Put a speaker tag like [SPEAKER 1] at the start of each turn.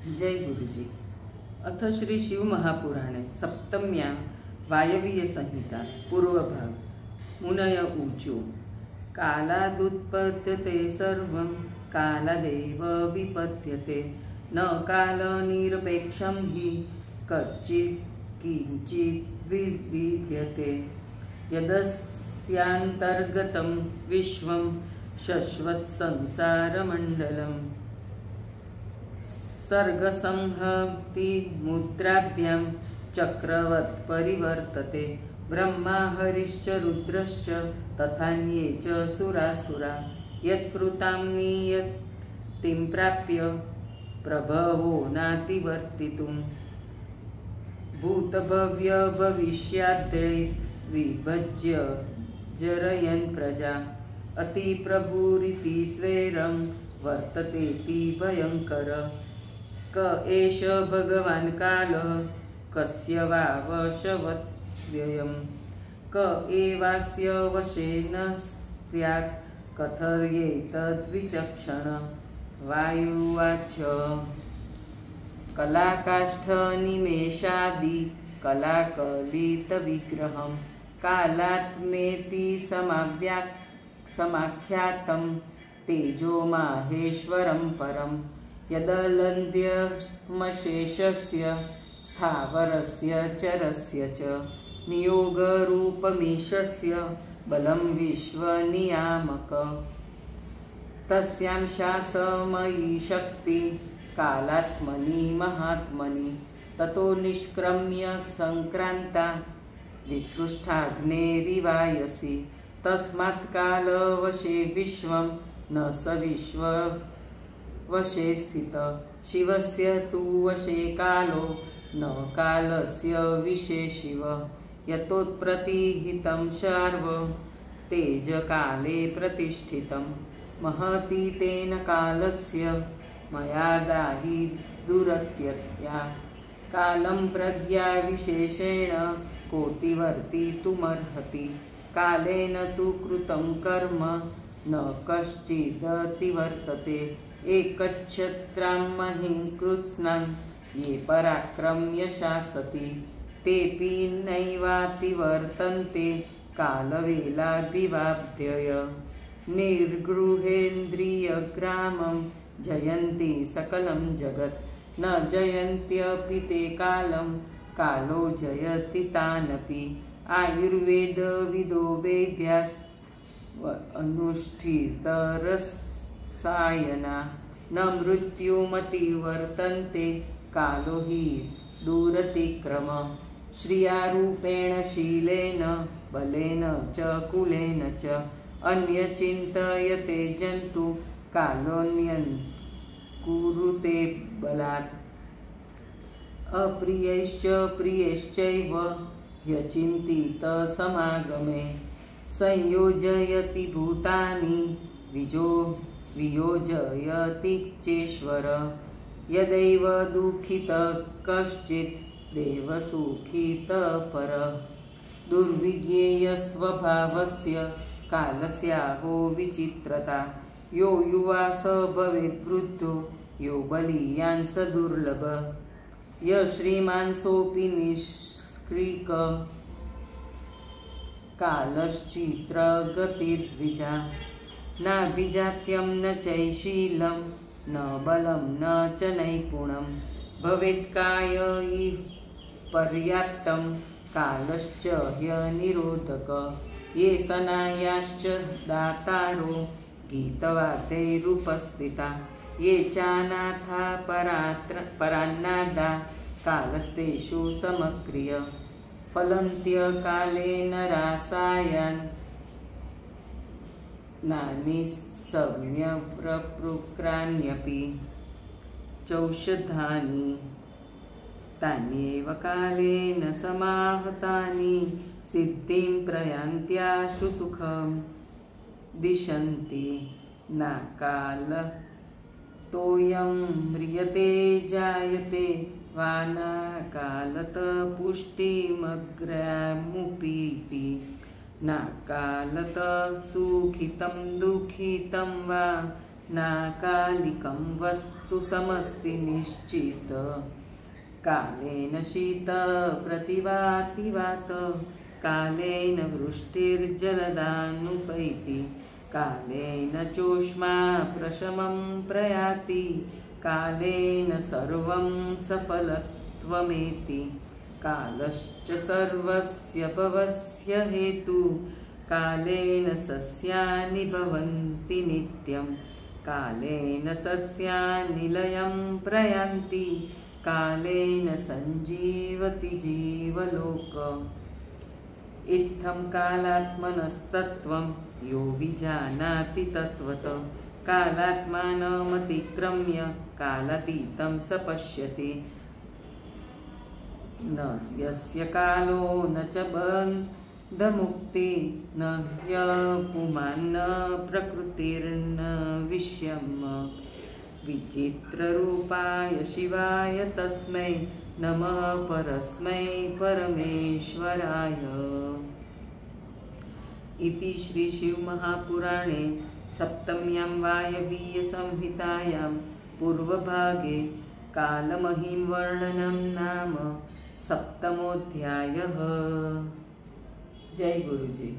[SPEAKER 1] जय गुरुजी। अथ श्री शिव महापुराणे सप्तम्या वायवीय संहिता पूर्वभाग। मुनय ऊचु कालादुत्पद्यते सर्वं कालादेव विपद्यते न कालनिरपेक्षं हि कच्चित् किंचित् विद्यते यदस्यान्तर्गतं विश्वं शश्वत् संसारमण्डलम् सर्गसंहति मुद्राभ्यां चक्रवत् परिवर्तते ब्रह्मा हरिश्च रुद्रश्च तथान्ये च सुरासुरा यत्कृतां नियतिं प्राप्य प्रभवो नातिवर्तितुं भूतभव्यभविष्याद्यै विभज्य जरयन् प्रजा अतिप्रभुरिति स्वेरं वर्ततेति भयङ्कर क एष भगवान् कालः कस्य वा वशवत्ययं क एवास्य वशे न स्यात् कथयेतद्विचक्षण वायुवाच कलाकाष्ठनिमेषादि कलाकलितविग्रहं कालात्मेति समाख्यातं तेजो माहेश्वरं परं यदलन्द्यमशेषस्य स्थावरस्य चरस्य च नियोगरूपमीशस्य बलं विश्वनियामक तस्यां शासमयी शक्ति कालात्मनि महात्मनि ततो निष्क्रम्य संक्रांता विसृष्टाग्नेरिवायसि तस्मात् कालवशे विश्वं न स विश्व वशे स्थित शिवस्य तु वशे कालो न कालस्य विशे शिव यतोत्प्रतिहितं शार्व तेजकाले प्रतिष्ठितं महति तेन कालस्य मया दाहि दुरत्यया कालं प्रज्ञा विशेषेण कोटिवर्तितुमर्हति कालेन तु कृतं कर्म न कश्चिदतिवर्तते एकच्छत्रां महिं कृत्स्नां ये पराक्रम्य शासति तेऽपि नैवातिवर्तन्ते कालवेलाभिवाप्यय निर्गृहेन्द्रियग्रामं जयन्ति सकलं जगत् न जयन्त्यपि ते कालं कालो जयति तानपि आयुर्वेदविदो वैद्यास्तनुष्ठितरसायना न मृत्युमतिवर्तन्ते कालो हि दूरतिक्रम श्रियारूपेण शीलेन बलेन च कुलेन च अन्यचिन्तयते जन्तु कालोऽन्यं कुरुते बलात् अप्रियैश्च प्रियैश्चैव ह्यचिन्तित समागमे संयोजयति भूतानि वियोजयति चेश्वर यदैव दुःखित कश्चित् देवसुखितः पर दुर्विज्ञेयस्वभावस्य कालस्याहो विचित्रता यो युवा स भवेत् वृद्धो यो बलीयान् स दुर्लभ य श्रीमान् सोऽपि निष्क्रिक कालश्चित्रगतिर्द्विजा नाभिजात्यं न चैशीलं न बलं न च नैपुणं भवेत्काय पर्याप्तं कालश्च ह्यनिरोधक ये सनायाश्च दातारो गीतवादैरुपस्थिता ये चानाथा परान्नादा कालस्तेषु समक्रिय फलन्त्यकालेन रासायन् नानि सम्यप्रपृक्राण्यपि चौषधानि तान्येव कालेन समाहतानि सिद्धिं प्रयान्त्याशु सुखं दिशन्ति नाकालतोऽयं म्रियते जायते वा नाकालतः पुष्टिमग्रामुपीति नाकालतः सुखितं दुःखितं वा नाकालिकं वस्तु कालस्तु समस्ति निश्चित कालेन शीत प्रतिवाति वात कालेन वृष्टिर्जलदानुपैति कालेन चोष्मा प्रशमं प्रयाति कालेन सर्वं सफलत्वमेति कालश्च सर्वस्य भवस्य हेतु कालेन सस्यानि भवन्ति नित्यं कालेन सस्यानि लयं प्रयान्ति कालेन सञ्जीवति जीवलोक इत्थं कालात्मनस्तत्त्वं यो विजानाति तत्त्वतः कालात्मानमतिक्रम्य कालातीतं स पश्यति न यस्य कालो न च बन्धमुक्ति न ह्यपुमान्न प्रकृतिर्न विषयम् विचित्ररूपाय शिवाय तस्मै नमः परस्मै परमेश्वराय। इति श्री शिवमहापुराणे सप्तम्यां वायवीयसंहितायां पूर्वभागे कालमहिमवर्णनं नाम सप्तमोऽध्यायः। जय गुरुजी।